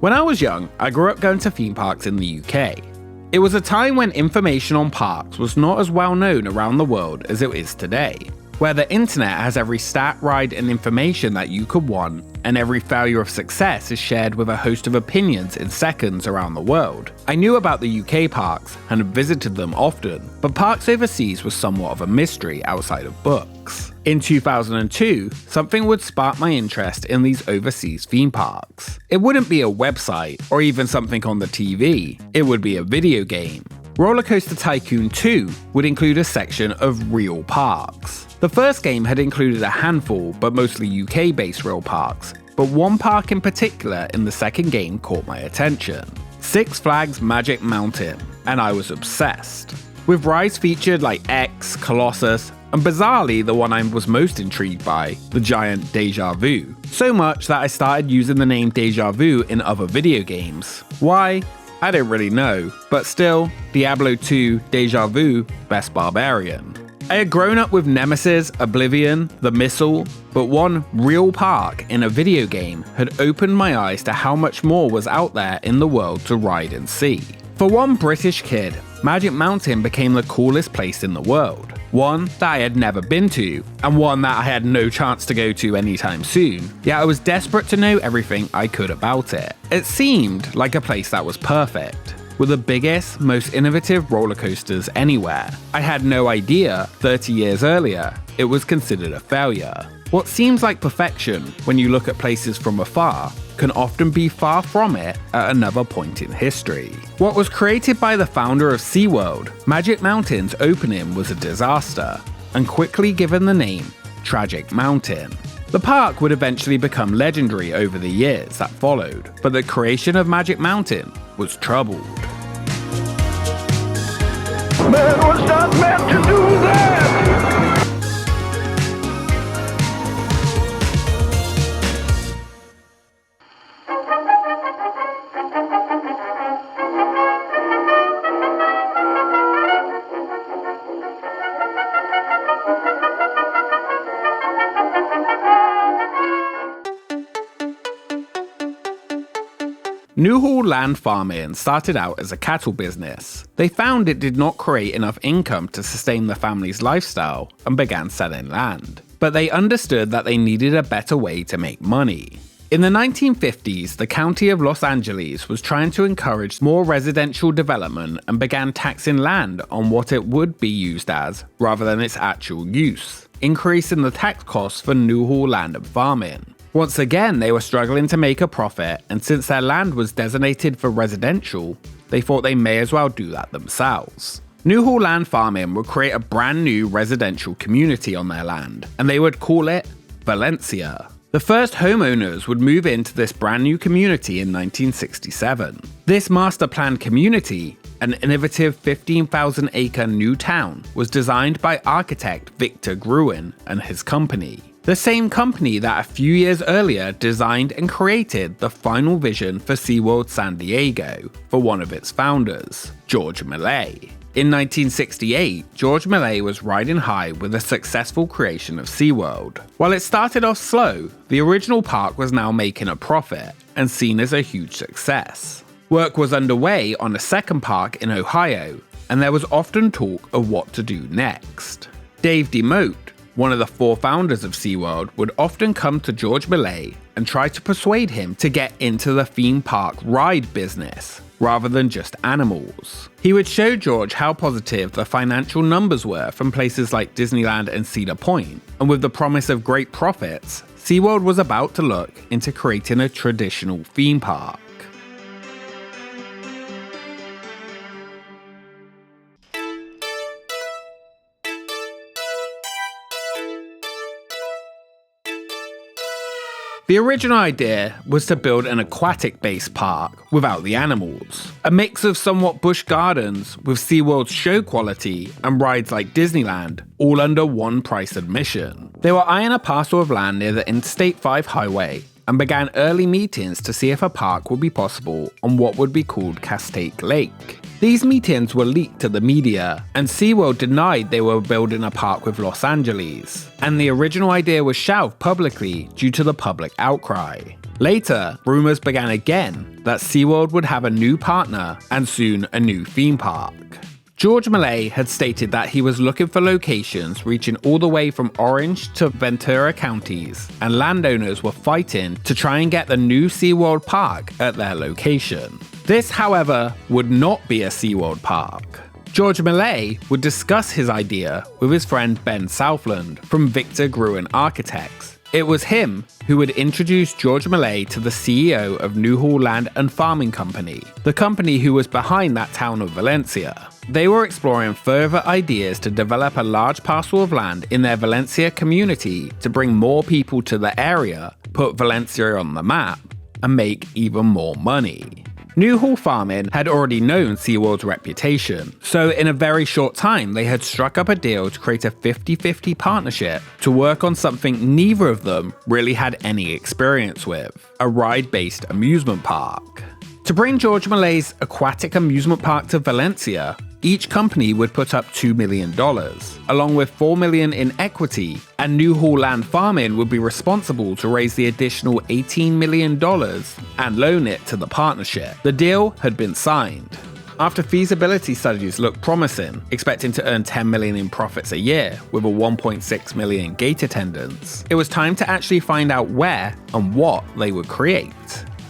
When I was young, I grew up going to theme parks in the UK. It was a time when information on parks was not as well known around the world as it is today, where the internet has every stat, ride, and information that you could want, and every failure of success is shared with a host of opinions in seconds around the world. I knew about the UK parks and had visited them often, but parks overseas was somewhat of a mystery outside of books. In 2002, something would spark my interest in these overseas theme parks. It wouldn't be a website or even something on the TV, it would be a video game. Roller Coaster Tycoon 2 would include a section of real parks. The first game had included a handful, but mostly UK-based real parks, but one park in particular in the second game caught my attention. Six Flags Magic Mountain, and I was obsessed. With rides featured like X, Colossus, and bizarrely the one I was most intrigued by, the giant Deja Vu. So much that I started using the name Deja Vu in other video games. Why? I don't really know, but still, Diablo 2 Deja Vu, best barbarian. I had grown up with Nemesis, Oblivion, The Missile, but one real park in a video game had opened my eyes to how much more was out there in the world to ride and see. For one British kid, Magic Mountain became the coolest place in the world. One that I had never been to, and one that I had no chance to go to anytime soon, yet I was desperate to know everything I could about it. It seemed like a place that was perfect, with the biggest, most innovative roller coasters anywhere. I had no idea 30 years earlier it was considered a failure. What seems like perfection when you look at places from afar can often be far from it at another point in history. What was created by the founder of SeaWorld, Magic Mountain's opening was a disaster, and quickly given the name Tragic Mountain. The park would eventually become legendary over the years that followed, but the creation of Magic Mountain was troubled. Man was not meant to do that! Newhall Land Farming started out as a cattle business. They found it did not create enough income to sustain the family's lifestyle and began selling land. But they understood that they needed a better way to make money. In the 1950s, the county of Los Angeles was trying to encourage more residential development and began taxing land on what it would be used as, rather than its actual use, increasing the tax costs for Newhall Land and Farming. Once again, they were struggling to make a profit, and since their land was designated for residential, they thought they may as well do that themselves. Newhall Land Farming would create a brand new residential community on their land, and they would call it Valencia. The first homeowners would move into this brand new community in 1967. This master planned community, an innovative 15,000-acre new town, was designed by architect Victor Gruen and his company. The same company that a few years earlier designed and created the final vision for SeaWorld San Diego for one of its founders, George Millay. In 1968, George Millay was riding high with the successful creation of SeaWorld. While it started off slow, the original park was now making a profit and seen as a huge success. Work was underway on a second park in Ohio, and there was often talk of what to do next. Dave DeMotte, one of the four founders of SeaWorld, would often come to George Millay and try to persuade him to get into the theme park ride business, rather than just animals. He would show George how positive the financial numbers were from places like Disneyland and Cedar Point, and with the promise of great profits, SeaWorld was about to look into creating a traditional theme park. The original idea was to build an aquatic-based park without the animals. A mix of somewhat busch gardens with SeaWorld's show quality and rides like Disneyland, all under one price admission. They were eyeing a parcel of land near the Interstate 5 highway and began early meetings to see if a park would be possible on what would be called Castaic Lake. These meetings were leaked to the media, and SeaWorld denied they were building a park with Los Angeles, and the original idea was shelved publicly due to the public outcry. Later, rumors began again that SeaWorld would have a new partner and soon a new theme park. George Millay had stated that he was looking for locations reaching all the way from Orange to Ventura counties, and landowners were fighting to try and get the new SeaWorld park at their location. This, however, would not be a SeaWorld park. George Millay would discuss his idea with his friend Ben Southland from Victor Gruen Architects. It was him who would introduce George Millay to the CEO of Newhall Land and Farming Company, the company who was behind that town of Valencia. They were exploring further ideas to develop a large parcel of land in their Valencia community to bring more people to the area, put Valencia on the map, and make even more money. Newhall Farming had already known SeaWorld's reputation, so in a very short time they had struck up a deal to create a 50-50 partnership to work on something neither of them really had any experience with, a ride-based amusement park. To bring George Millay's aquatic amusement park to Valencia, each company would put up $2 million, along with $4 million in equity, and Newhall Land Farming would be responsible to raise the additional $18 million and loan it to the partnership. The deal had been signed. After feasibility studies looked promising, expecting to earn $10 million in profits a year with a 1.6 million gate attendance, it was time to actually find out where and what they would create.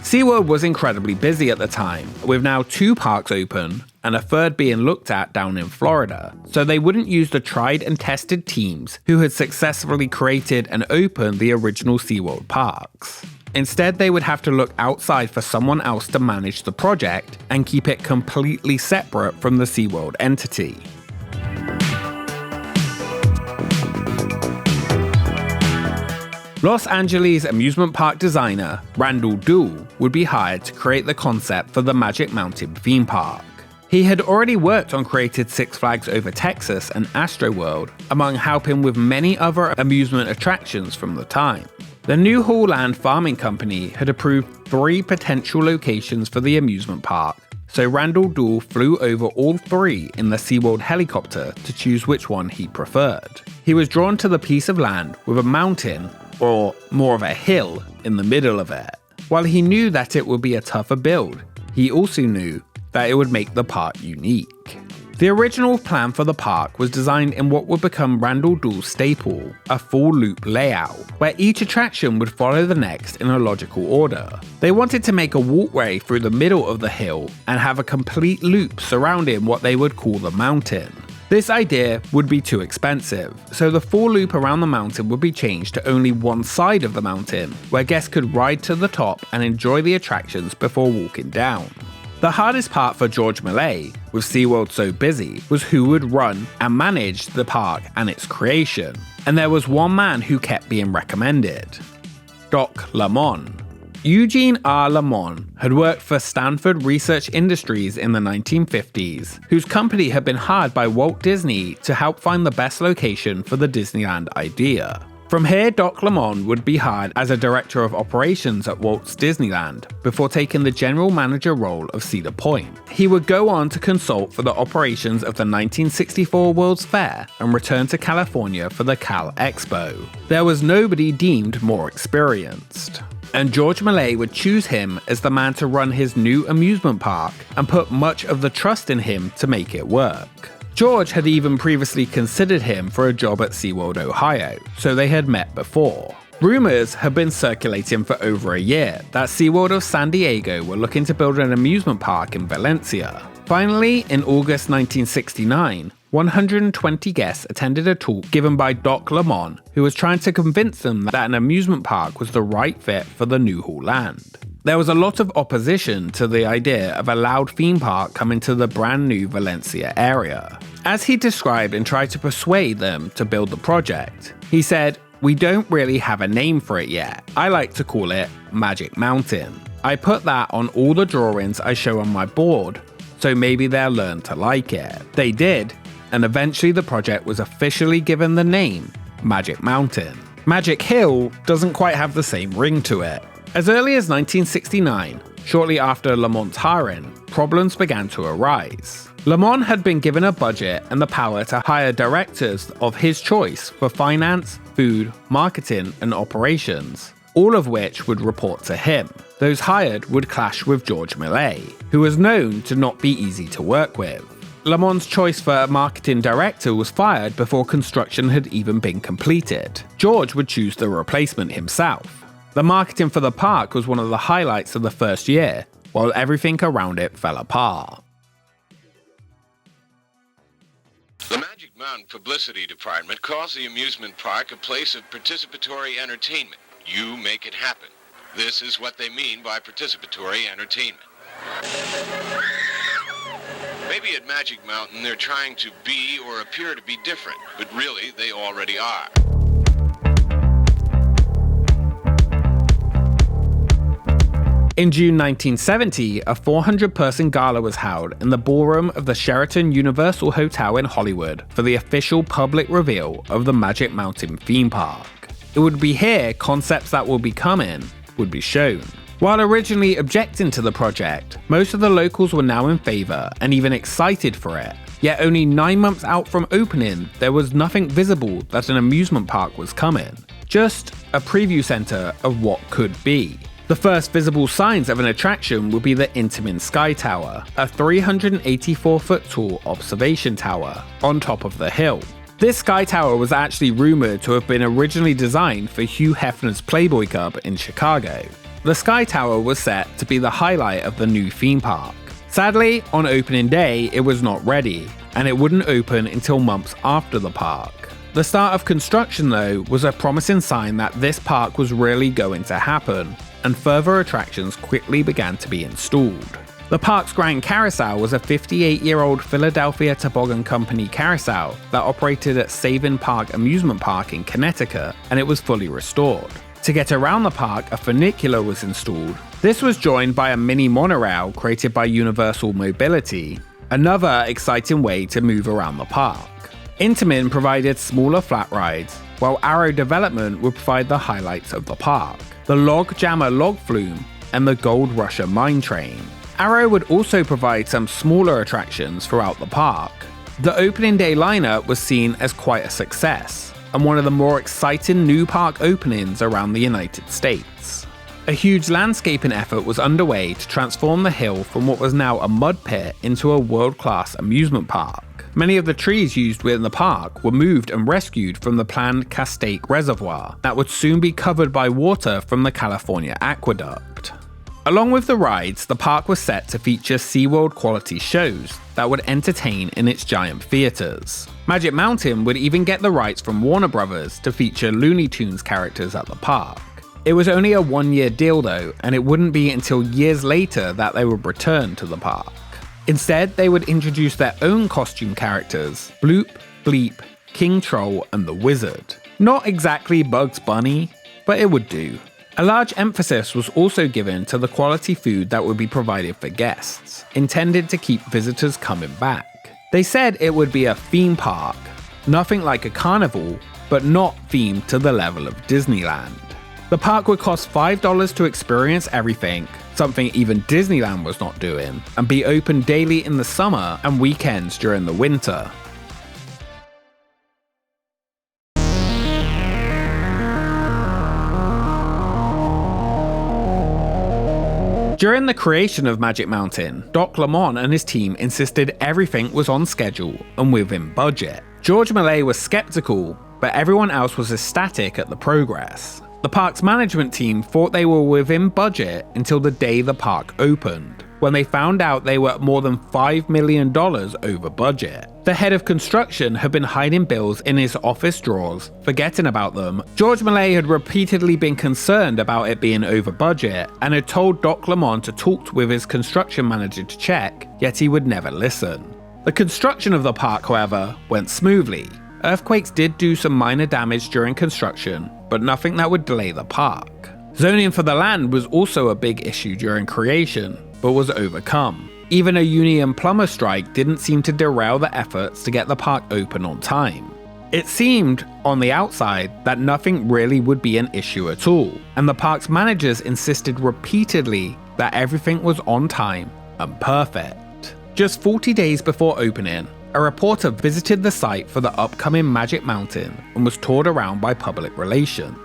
SeaWorld was incredibly busy at the time, with now 2 parks open and a third being looked at down in Florida, so they wouldn't use the tried and tested teams who had successfully created and opened the original SeaWorld parks. Instead, they would have to look outside for someone else to manage the project and keep it completely separate from the SeaWorld entity. Los Angeles amusement park designer Randall Duhl would be hired to create the concept for the Magic Mountain theme park. He had already worked on creating Six Flags Over Texas and Astroworld, among helping with many other amusement attractions from the time. The Newhall Land Farming Company had approved 3 potential locations for the amusement park, so Randall Duhl flew over all 3 in the SeaWorld helicopter to choose which one he preferred. He was drawn to the piece of land with a mountain, or more of a hill, in the middle of it. While he knew that it would be a tougher build, he also knew that it would make the park unique. The original plan for the park was designed in what would become Randall Duhl's staple, a full loop layout, where each attraction would follow the next in a logical order. They wanted to make a walkway through the middle of the hill and have a complete loop surrounding what they would call the mountain. This idea would be too expensive, so the full loop around the mountain would be changed to only one side of the mountain, where guests could ride to the top and enjoy the attractions before walking down. The hardest part for George Millay, with SeaWorld so busy, was who would run and manage the park and its creation, and there was one man who kept being recommended: Doc Lamon. Eugene R. Lamon had worked for Stanford Research Industries in the 1950s, whose company had been hired by Walt Disney to help find the best location for the Disneyland idea. From here, Doc Lamon would be hired as a director of operations at Walt's Disneyland, before taking the general manager role of Cedar Point. He would go on to consult for the operations of the 1964 World's Fair and return to California for the Cal Expo. There was nobody deemed more experienced, and George Millay would choose him as the man to run his new amusement park and put much of the trust in him to make it work. George had even previously considered him for a job at SeaWorld Ohio, so they had met before. Rumors had been circulating for over a year that SeaWorld of San Diego were looking to build an amusement park in Valencia. Finally, in August 1969, 120 guests attended a talk given by Doc Lamon, who was trying to convince them that an amusement park was the right fit for the Newhall Land. There was a lot of opposition to the idea of a loud theme park coming to the brand new Valencia area. As he described and tried to persuade them to build the project, he said, "We don't really have a name for it yet. I like to call it Magic Mountain. I put that on all the drawings I show on my board, so maybe they'll learn to like it." They did, and eventually the project was officially given the name Magic Mountain. Magic Hill doesn't quite have the same ring to it. As early as 1969, shortly after Lamont's hiring, problems began to arise. Lamont had been given a budget and the power to hire directors of his choice for finance, food, marketing, and operations, all of which would report to him. Those hired would clash with George Millet, who was known to not be easy to work with. Lamont's choice for a marketing director was fired before construction had even been completed. George would choose the replacement himself. The marketing for the park was one of the highlights of the first year, while everything around it fell apart. The Magic Mountain Publicity Department calls the amusement park a place of participatory entertainment. You make it happen. This is what they mean by participatory entertainment. Maybe at Magic Mountain they're trying to be or appear to be different, but really they already are. In June 1970, a 400-person gala was held in the ballroom of the Sheraton Universal Hotel in Hollywood for the official public reveal of the Magic Mountain theme park. It would be here concepts that will be coming would be shown. While originally objecting to the project, most of the locals were now in favor and even excited for it. Yet only 9 months out from opening, there was nothing visible that an amusement park was coming. Just a preview center of what could be. The first visible signs of an attraction would be the Intamin Sky Tower, a 384-foot tall observation tower on top of the hill. This sky tower was actually rumored to have been originally designed for Hugh Hefner's Playboy Club in Chicago. The Sky Tower was set to be the highlight of the new theme park. Sadly, on opening day, it was not ready, and it wouldn't open until months after the park. The start of construction, though, was a promising sign that this park was really going to happen, and further attractions quickly began to be installed. The park's Grand Carousel was a 58-year-old Philadelphia Toboggan Company carousel that operated at Savin Park Amusement Park in Connecticut, and it was fully restored. To get around the park, a funicular was installed. This was joined by a mini monorail created by Universal Mobility, another exciting way to move around the park. Intamin provided smaller flat rides, while Arrow Development would provide the highlights of the park, the Log Jammer Log Flume and the Gold Rusher Mine Train. Arrow would also provide some smaller attractions throughout the park. The opening day lineup was seen as quite a success, and one of the more exciting new park openings around the United States. A huge landscaping effort was underway to transform the hill from what was now a mud pit into a world-class amusement park. Many of the trees used within the park were moved and rescued from the planned Castaic Reservoir that would soon be covered by water from the California Aqueduct. Along with the rides, the park was set to feature SeaWorld quality shows that would entertain in its giant theaters. Magic Mountain would even get the rights from Warner Brothers to feature Looney Tunes characters at the park. It was only a one-year deal though, and it wouldn't be until years later that they would return to the park. Instead, they would introduce their own costume characters, Bloop, Bleep, King Troll, and the Wizard. Not exactly Bugs Bunny, but it would do. A large emphasis was also given to the quality food that would be provided for guests, intended to keep visitors coming back. They said it would be a theme park, nothing like a carnival, but not themed to the level of Disneyland. The park would cost $5 to experience everything, something even Disneyland was not doing, and be open daily in the summer and weekends during the winter. During the creation of Magic Mountain, Doc Lamont and his team insisted everything was on schedule and within budget. George Millet was skeptical, but everyone else was ecstatic at the progress. The park's management team thought they were within budget until the day the park opened, when they found out they were more than $5 million over budget. The head of construction had been hiding bills in his office drawers, forgetting about them. George Millet had repeatedly been concerned about it being over budget, and had told Doc Lamont to talk with his construction manager to check, yet he would never listen. The construction of the park, however, went smoothly. Earthquakes did do some minor damage during construction, but nothing that would delay the park. Zoning for the land was also a big issue during creation, but was overcome. Even a union plumber strike didn't seem to derail the efforts to get the park open on time. It seemed, on the outside, that nothing really would be an issue at all, and the park's managers insisted repeatedly that everything was on time and perfect. Just 40 days before opening, a reporter visited the site for the upcoming Magic Mountain and was toured around by public relations.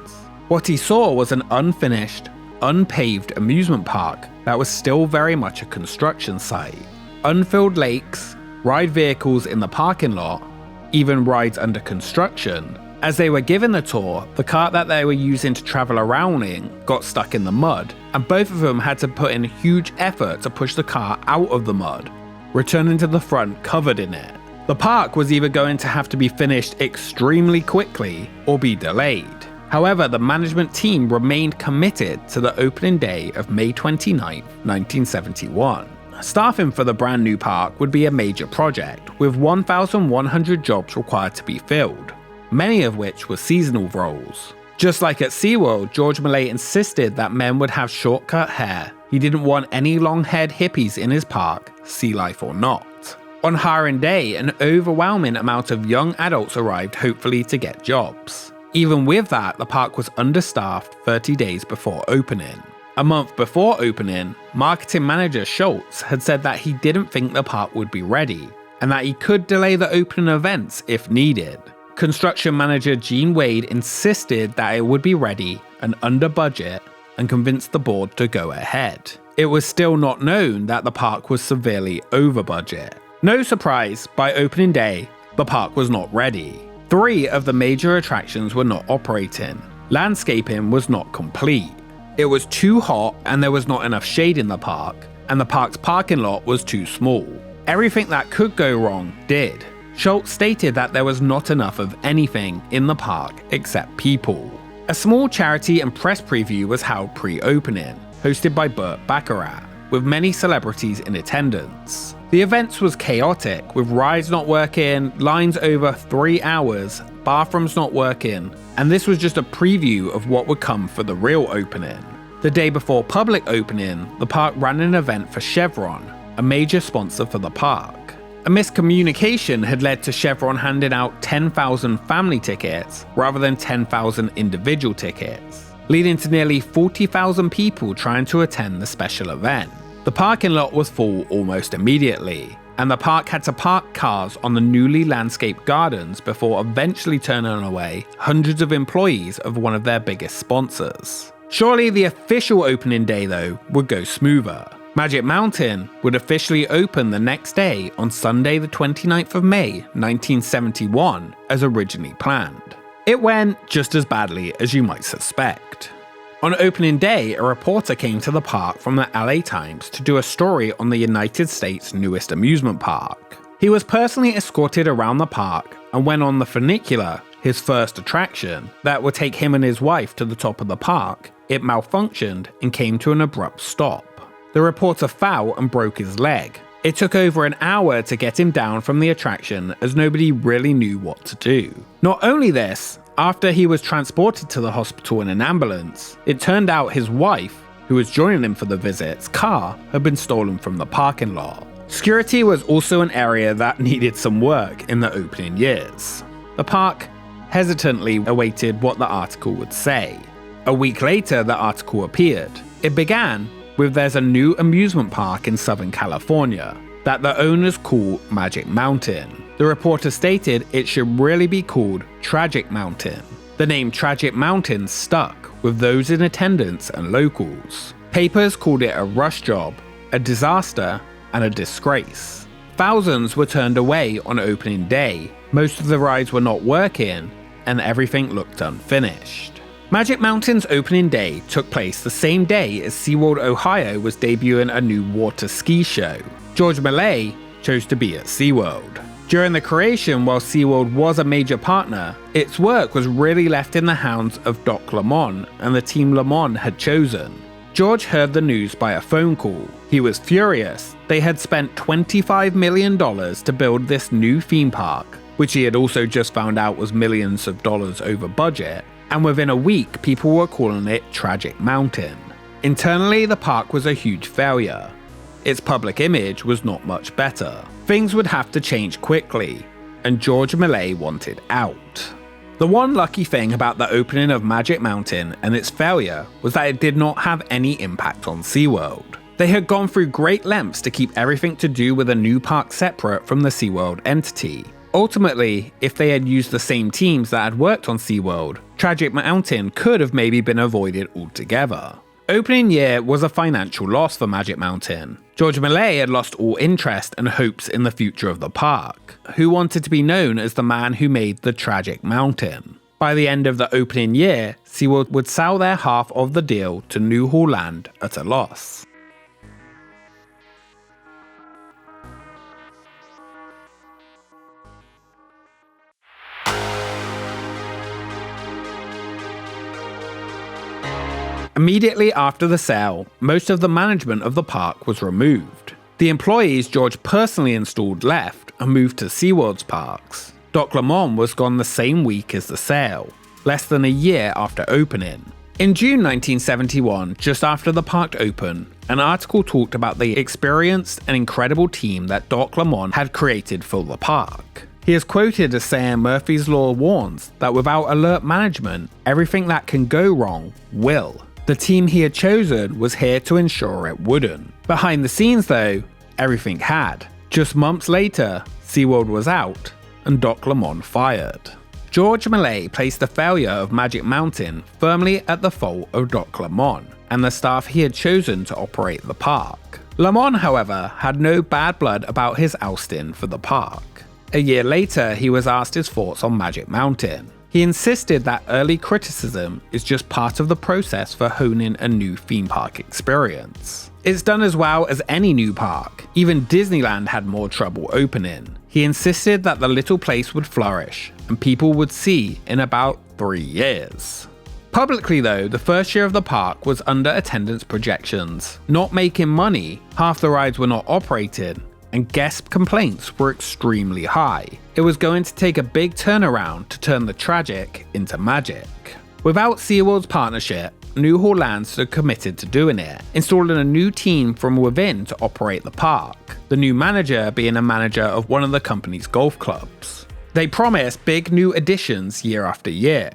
What he saw was an unfinished, unpaved amusement park that was still very much a construction site. Unfilled lakes, ride vehicles in the parking lot, even rides under construction. As they were given the tour, the cart that they were using to travel around in got stuck in the mud, and both of them had to put in huge effort to push the car out of the mud, returning to the front covered in it. The park was either going to have to be finished extremely quickly or be delayed. However, the management team remained committed to the opening day of May 29, 1971. Staffing for the brand new park would be a major project, with 1,100 jobs required to be filled, many of which were seasonal roles. Just like at SeaWorld, George Millay insisted that men would have short-cut hair. He didn't want any long-haired hippies in his park, sea life or not. On hiring day, an overwhelming amount of young adults arrived hopefully to get jobs. Even with that, the park was understaffed 30 days before opening. A month before opening, marketing manager Schultz had said that he didn't think the park would be ready, and that he could delay the opening events if needed. Construction manager Gene Wade insisted that it would be ready and under budget, and convinced the board to go ahead. It was still not known that the park was severely over budget. No surprise, by opening day, the park was not ready. 3 of the major attractions were not operating. Landscaping was not complete. It was too hot and there was not enough shade in the park, and the park's parking lot was too small. Everything that could go wrong did. Schultz stated that there was not enough of anything in the park except people. A small charity and press preview was held pre-opening, hosted by Burt Baccarat, with many celebrities in attendance. The event was chaotic, with rides not working, lines over 3 hours, bathrooms not working, and this was just a preview of what would come for the real opening. The day before public opening, the park ran an event for Chevron, a major sponsor for the park. A miscommunication had led to Chevron handing out 10,000 family tickets rather than 10,000 individual tickets, leading to nearly 40,000 people trying to attend the special event. The parking lot was full almost immediately, and the park had to park cars on the newly landscaped gardens before eventually turning away hundreds of employees of one of their biggest sponsors. Surely the official opening day, though, would go smoother. Magic Mountain would officially open the next day on Sunday the 29th of May 1971 as originally planned. It went just as badly as you might suspect. On opening day, a reporter came to the park from the LA Times to do a story on the United States' newest amusement park. He was personally escorted around the park and went on the funicular, his first attraction, that would take him and his wife to the top of the park. It malfunctioned and came to an abrupt stop. The reporter fell and broke his leg. It took over an hour to get him down from the attraction as nobody really knew what to do. Not only this, after he was transported to the hospital in an ambulance, it turned out his wife, who was joining him for the visit's car, had been stolen from the parking lot. Security was also an area that needed some work in the opening years. The park hesitantly awaited what the article would say. A week later, the article appeared. It began with "There's a new amusement park in Southern California that the owners call Magic Mountain." The reporter stated it should really be called Tragic Mountain. The name Tragic Mountain stuck with those in attendance and locals. Papers called it a rush job, a disaster, and a disgrace. Thousands were turned away on opening day, most of the rides were not working, and everything looked unfinished. Magic Mountain's opening day took place the same day as SeaWorld Ohio was debuting a new water ski show. George Millay chose to be at SeaWorld. During the creation, while SeaWorld was a major partner, its work was really left in the hands of Doc Lamont and the team Lamont had chosen. George heard the news by a phone call. He was furious. They had spent $25 million to build this new theme park, which he had also just found out was millions of dollars over budget, and within a week people were calling it Tragic Mountain. Internally, the park was a huge failure. Its public image was not much better. Things would have to change quickly, and George Millay wanted out. The one lucky thing about the opening of Magic Mountain and its failure was that it did not have any impact on SeaWorld. They had gone through great lengths to keep everything to do with a new park separate from the SeaWorld entity. Ultimately, if they had used the same teams that had worked on SeaWorld, Tragic Mountain could have maybe been avoided altogether. Opening year was a financial loss for Magic Mountain. George Millet had lost all interest and hopes in the future of the park, who wanted to be known as the man who made the Tragic Mountain. By the end of the opening year, SeaWorld would sell their half of the deal to New Holland at a loss. Immediately after the sale, most of the management of the park was removed. The employees George personally installed left and moved to SeaWorld's parks. Doc Lemon was gone the same week as the sale, less than a year after opening. In June 1971, just after the park opened, an article talked about the experienced and incredible team that Doc Lemon had created for the park. He is quoted as saying Murphy's Law warns that without alert management, everything that can go wrong will. The team he had chosen was here to ensure it wouldn't. Behind the scenes though, everything had. Just months later, SeaWorld was out and Doc Lemon fired. George Millet placed the failure of Magic Mountain firmly at the fault of Doc Lemon and the staff he had chosen to operate the park. Lemon, however, had no bad blood about his ousting for the park. A year later, he was asked his thoughts on Magic Mountain. He insisted that early criticism is just part of the process for honing a new theme park experience. It's done as well as any new park. Even Disneyland had more trouble opening. He insisted that the little place would flourish, and people would see in about 3 years. Publicly though, the first year of the park was under attendance projections, not making money, half the rides were not operated, and guest complaints were extremely high. It was going to take a big turnaround to turn the tragic into magic. Without SeaWorld's partnership, New Holland stood committed to doing it, installing a new team from within to operate the park, the new manager being a manager of one of the company's golf clubs. They promised big new additions year after year.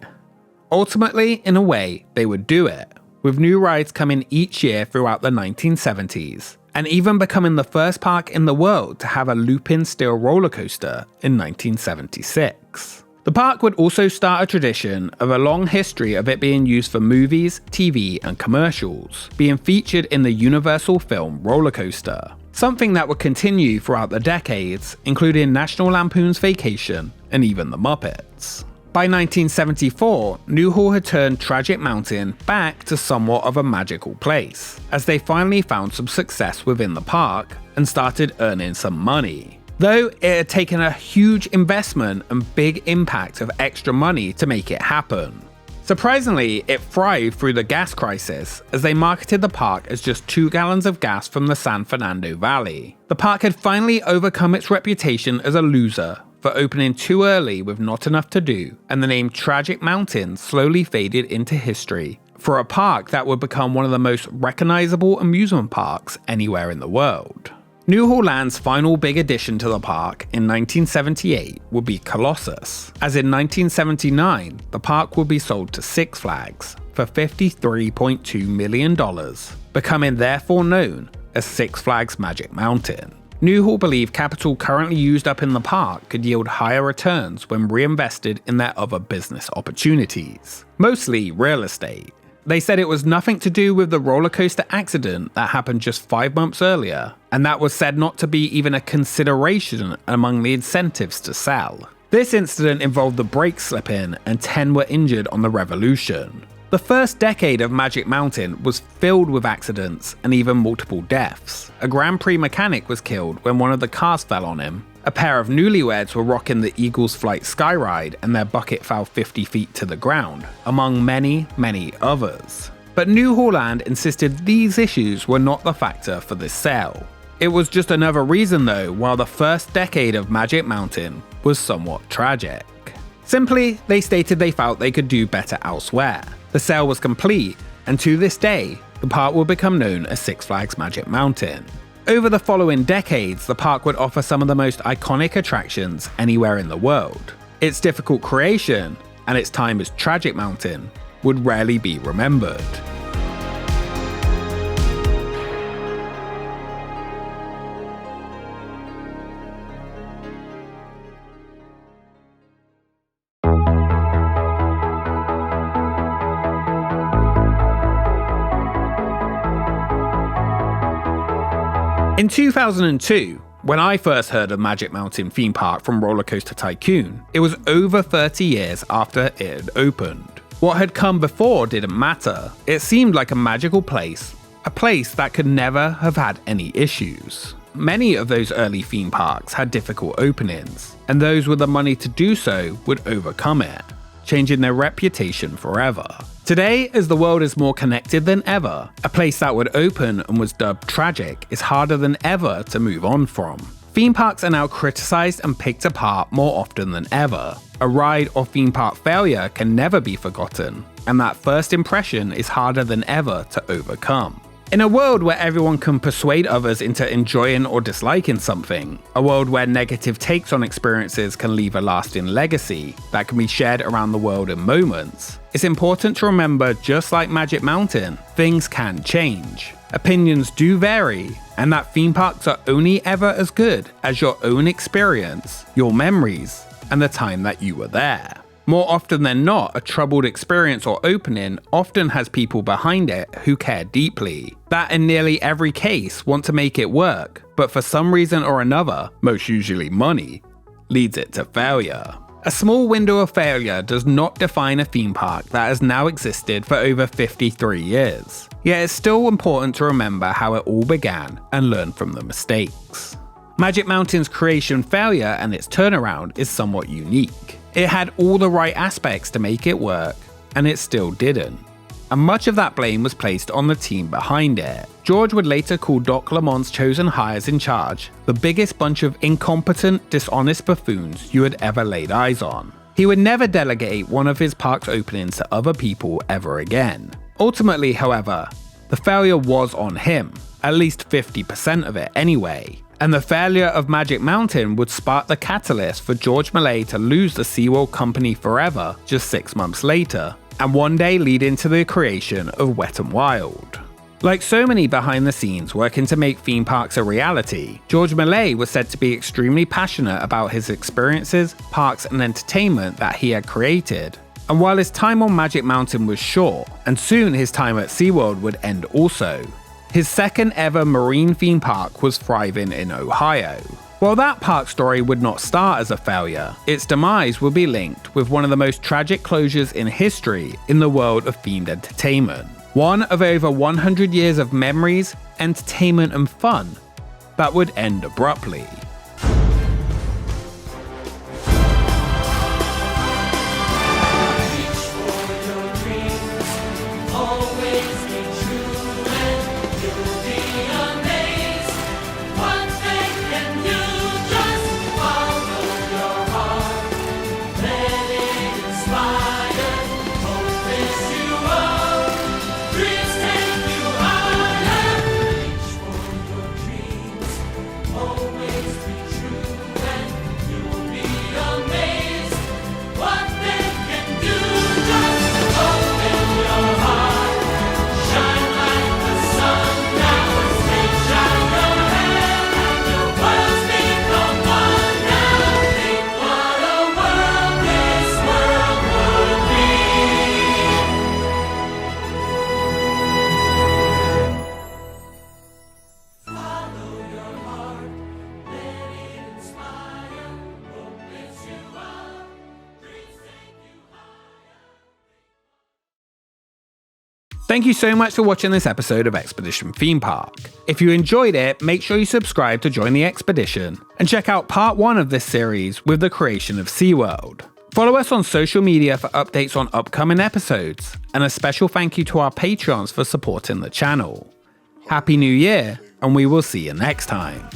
Ultimately, in a way, they would do it, with new rides coming each year throughout the 1970s, and even becoming the first park in the world to have a looping steel roller coaster in 1976. The park would also start a tradition of a long history of it being used for movies, TV, and commercials, being featured in the Universal film roller coaster, something that would continue throughout the decades, including National Lampoon's Vacation and even The Muppets. By 1974, Newhall had turned Tragic Mountain back to somewhat of a magical place, as they finally found some success within the park and started earning some money. Though it had taken a huge investment and big impact of extra money to make it happen. Surprisingly, it thrived through the gas crisis, as they marketed the park as just 2 gallons of gas from the San Fernando Valley. The park had finally overcome its reputation as a loser for opening too early with not enough to do, and the name Tragic Mountain slowly faded into history for a park that would become one of the most recognizable amusement parks anywhere in the world. New Holland's final big addition to the park in 1978 would be Colossus, as in 1979 the park would be sold to Six Flags for $53.2 million, becoming therefore known as Six Flags Magic Mountain. Newhall believed capital currently used up in the park could yield higher returns when reinvested in their other business opportunities, mostly real estate. They said it was nothing to do with the roller coaster accident that happened just 5 months earlier, and that was said not to be even a consideration among the incentives to sell. This incident involved the brakes slipping and 10 were injured on the Revolution. The first decade of Magic Mountain was filled with accidents and even multiple deaths. A Grand Prix mechanic was killed when one of the cars fell on him. A pair of newlyweds were rocking the Eagles Flight Skyride and their bucket fell 50 feet to the ground, among many, many others. But New Holland insisted these issues were not the factor for this sale. It was just another reason though why the first decade of Magic Mountain was somewhat tragic. Simply, they stated they felt they could do better elsewhere. The sale was complete, and to this day, the park will become known as Six Flags Magic Mountain. Over the following decades, the park would offer some of the most iconic attractions anywhere in the world. Its difficult creation, and its time as Tragic Mountain, would rarely be remembered. In 2002, when I first heard of Magic Mountain theme park from Roller Coaster Tycoon, it was over 30 years after it had opened. What had come before didn't matter. It seemed like a magical place, a place that could never have had any issues. Many of those early theme parks had difficult openings, and those with the money to do so would overcome it, changing their reputation forever. Today, as the world is more connected than ever, a place that would open and was dubbed tragic is harder than ever to move on from. Theme parks are now criticized and picked apart more often than ever. A ride or theme park failure can never be forgotten, and that first impression is harder than ever to overcome. In a world where everyone can persuade others into enjoying or disliking something, a world where negative takes on experiences can leave a lasting legacy that can be shared around the world in moments, it's important to remember, just like Magic Mountain, things can change. Opinions do vary, and that theme parks are only ever as good as your own experience, your memories, and the time that you were there. More often than not, a troubled experience or opening often has people behind it who care deeply, that in nearly every case want to make it work, but for some reason or another, most usually money, leads it to failure. A small window of failure does not define a theme park that has now existed for over 53 years. Yet it's still important to remember how it all began and learn from the mistakes. Magic Mountain's creation failure and its turnaround is somewhat unique. It had all the right aspects to make it work, and it still didn't. And much of that blame was placed on the team behind it. George would later call Doc Lamont's chosen hires in charge the biggest bunch of incompetent, dishonest buffoons you had ever laid eyes on. He would never delegate one of his park's openings to other people ever again. Ultimately, however, the failure was on him, at least 50% of it anyway. And the failure of Magic Mountain would spark the catalyst for George Millay to lose the SeaWorld company forever just 6 months later, and one day lead into the creation of Wet n Wild. Like so many behind the scenes working to make theme parks a reality, George Millay was said to be extremely passionate about his experiences, parks, and entertainment that he had created. And while his time on Magic Mountain was short, and soon his time at SeaWorld would end also, his second ever marine theme park was thriving in Ohio. While that park story would not start as a failure, its demise will be linked with one of the most tragic closures in history in the world of themed entertainment. One of over 100 years of memories, entertainment, and fun that would end abruptly. Thank you so much for watching this episode of Expedition Theme Park. If you enjoyed it, make sure you subscribe to join the expedition, and check out part 1 of this series with the creation of SeaWorld. Follow us on social media for updates on upcoming episodes, and a special thank you to our Patreons for supporting the channel. Happy New Year, and we will see you next time.